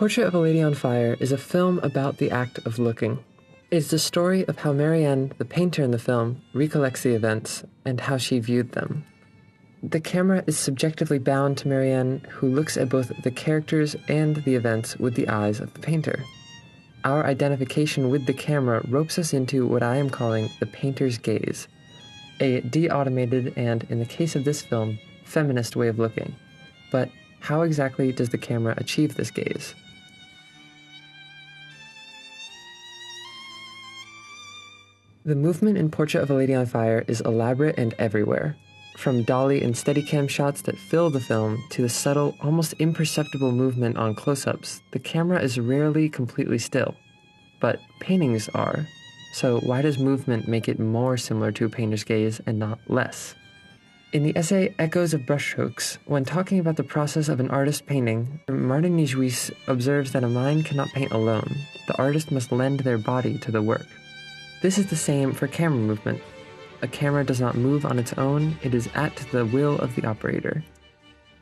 Portrait of a Lady on Fire is a film about the act of looking. It's the story of how Marianne, the painter in the film, recollects the events and how she viewed them. The camera is subjectively bound to Marianne, who looks at both the characters and the events with the eyes of the painter. Our identification with the camera ropes us into what I am calling the painter's gaze, a de-automated and, in the case of this film, feminist way of looking. But how exactly does the camera achieve this gaze? The movement in Portrait of a Lady on Fire is elaborate and everywhere. From dolly and Steadicam shots that fill the film to the subtle, almost imperceptible movement on close-ups, the camera is rarely completely still. But paintings are. So why does movement make it more similar to a painter's gaze and not less? In the essay Echoes of Brushstrokes, when talking about the process of an artist painting, Martin Nijhuis observes that a mind cannot paint alone. The artist must lend their body to the work. This is the same for camera movement. A camera does not move on its own, it is at the will of the operator.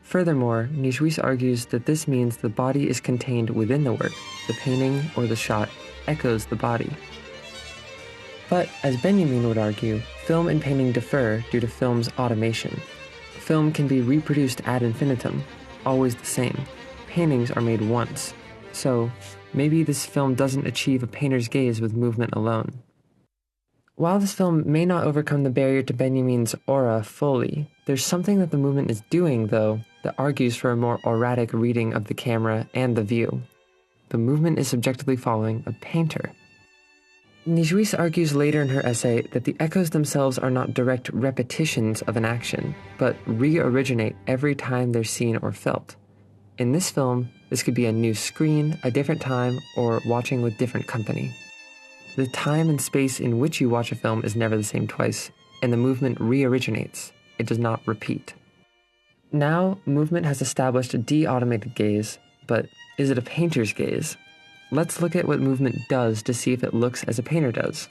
Furthermore, Nijhuis argues that this means the body is contained within the work. The painting or the shot echoes the body. But, as Benjamin would argue, film and painting differ due to film's automation. Film can be reproduced ad infinitum, always the same. Paintings are made once. So, maybe this film doesn't achieve a painter's gaze with movement alone. While this film may not overcome the barrier to Benjamin's aura fully, there's something that the movement is doing, though, that argues for a more auratic reading of the camera and the view. The movement is subjectively following a painter. Nijhuis argues later in her essay that the echoes themselves are not direct repetitions of an action, but re-originate every time they're seen or felt. In this film, this could be a new screen, a different time, or watching with different company. The time and space in which you watch a film is never the same twice, and the movement re-originates. It does not repeat. Now, movement has established a de-automated gaze, but is it a painter's gaze? Let's look at what movement does to see if it looks as a painter does.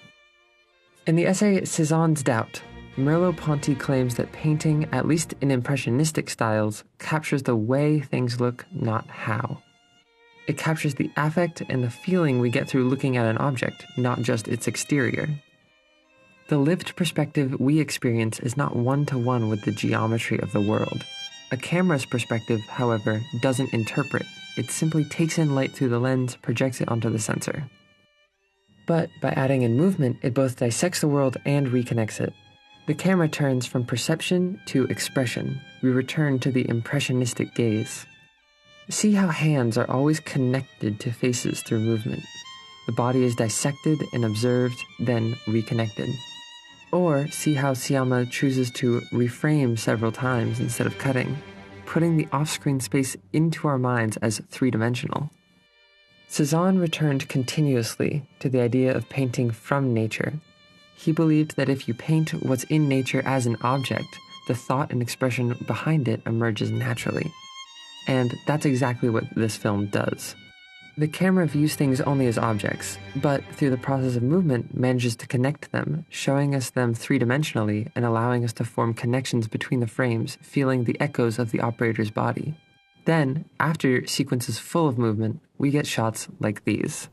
In the essay Cézanne's Doubt, Merleau-Ponty claims that painting, at least in impressionistic styles, captures the way things look, not how. It captures the affect and the feeling we get through looking at an object, not just its exterior. The lived perspective we experience is not one-to-one with the geometry of the world. A camera's perspective, however, doesn't interpret. It simply takes in light through the lens, projects it onto the sensor. But by adding in movement, it both dissects the world and reconnects it. The camera turns from perception to expression. We return to the impressionistic gaze. See how hands are always connected to faces through movement. The body is dissected and observed, then reconnected. Or see how Sciamma chooses to reframe several times instead of cutting, putting the off-screen space into our minds as three-dimensional. Cézanne returned continuously to the idea of painting from nature. He believed that if you paint what's in nature as an object, the thought and expression behind it emerges naturally. And that's exactly what this film does. The camera views things only as objects, but through the process of movement manages to connect them, showing us them three-dimensionally and allowing us to form connections between the frames, feeling the echoes of the operator's body. Then, after sequences full of movement, we get shots like these.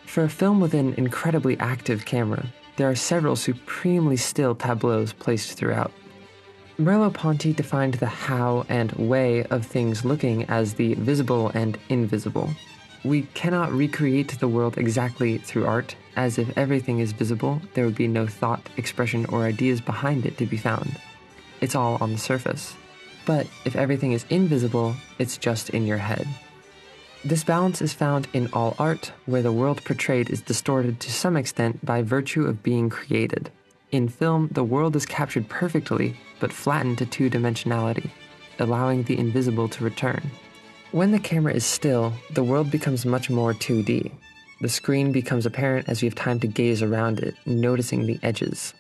For a film with an incredibly active camera, there are several supremely still tableaus placed throughout. Merleau-Ponty defined the how and way of things looking as the visible and invisible. We cannot recreate the world exactly through art, as if everything is visible, there would be no thought, expression, or ideas behind it to be found. It's all on the surface. But if everything is invisible, it's just in your head. This balance is found in all art, where the world portrayed is distorted to some extent by virtue of being created. In film, the world is captured perfectly, but flattened to two-dimensionality, allowing the invisible to return. When the camera is still, the world becomes much more 2D. The screen becomes apparent as we have time to gaze around it, noticing the edges.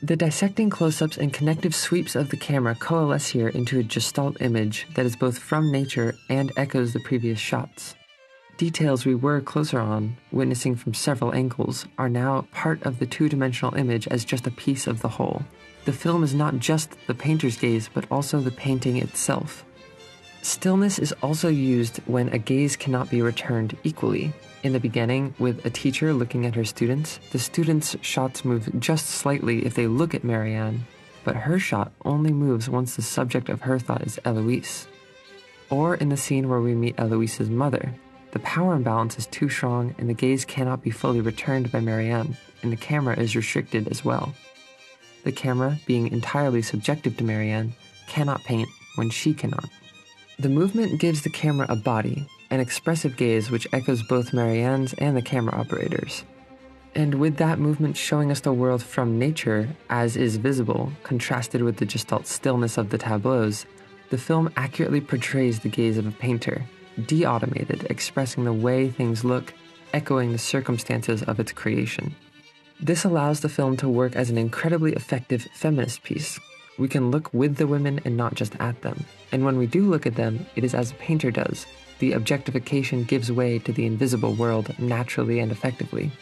The dissecting close-ups and connective sweeps of the camera coalesce here into a gestalt image that is both from nature and echoes the previous shots. Details we were closer on, witnessing from several angles, are now part of the two-dimensional image as just a piece of the whole. The film is not just the painter's gaze, but also the painting itself. Stillness is also used when a gaze cannot be returned equally. In the beginning, with a teacher looking at her students, the students' shots move just slightly if they look at Marianne, but her shot only moves once the subject of her thought is Eloise. Or in the scene where we meet Eloise's mother, the power imbalance is too strong and the gaze cannot be fully returned by Marianne, and the camera is restricted as well. The camera, being entirely subjective to Marianne, cannot paint when she cannot. The movement gives the camera a body, an expressive gaze which echoes both Marianne's and the camera operator's. And with that movement showing us the world from nature, as is visible, contrasted with the gestalt stillness of the tableaus, the film accurately portrays the gaze of a painter, de-automated, expressing the way things look, echoing the circumstances of its creation. This allows the film to work as an incredibly effective feminist piece. We can look with the women and not just at them. And when we do look at them, it is as a painter does. The objectification gives way to the invisible world naturally and effectively.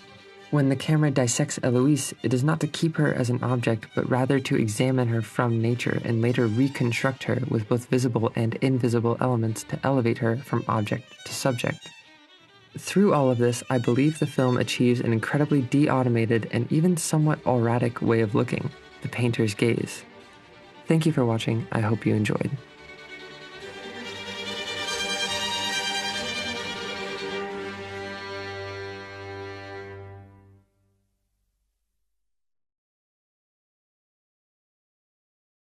When the camera dissects Eloise, it is not to keep her as an object, but rather to examine her from nature and later reconstruct her with both visible and invisible elements to elevate her from object to subject. Through all of this, I believe the film achieves an incredibly de-automated and even somewhat erratic way of looking, the painter's gaze. Thank you for watching. I hope you enjoyed.